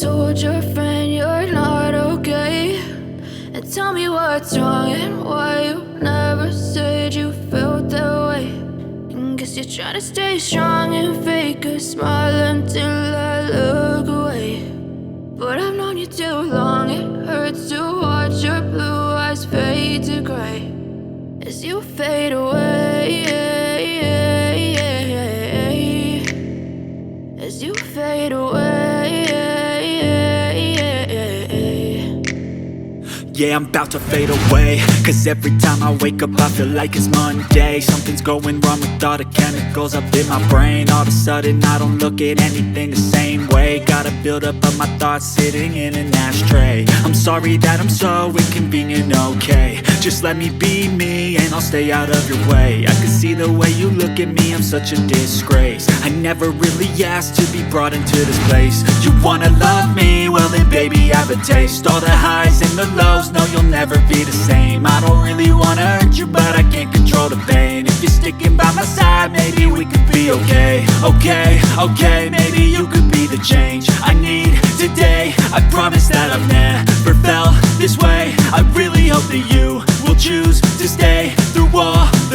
told your friend you're not okay? And tell me what's wrong and why you never said you felt that way. And guess you're trying to stay strong and fake a smile until I look away. But I've known you too long, it hurts to watch your blue eyes fade to gray as you fade away, as you fade away. Yeah, I'm about to fade away, cause every time I wake up I feel like it's Monday. Something's going wrong with all the chemicals up in my brain. All of a sudden I don't look at anything the same way. Gotta build up of my thoughts sitting in an ashtray. I'm sorry that I'm so inconvenient, okay? Just let me be me and I'll stay out of your way. I can see the way you look at me, I'm such a disgrace. I never really asked to be brought into this place. You wanna love me? Well then baby I have a taste. All the highs and the lows, no you'll never be the same. I don't really wanna hurt you but I can't control the pain. If you're sticking by my side maybe we could be okay. Okay, maybe you could be the change I need today. I promise that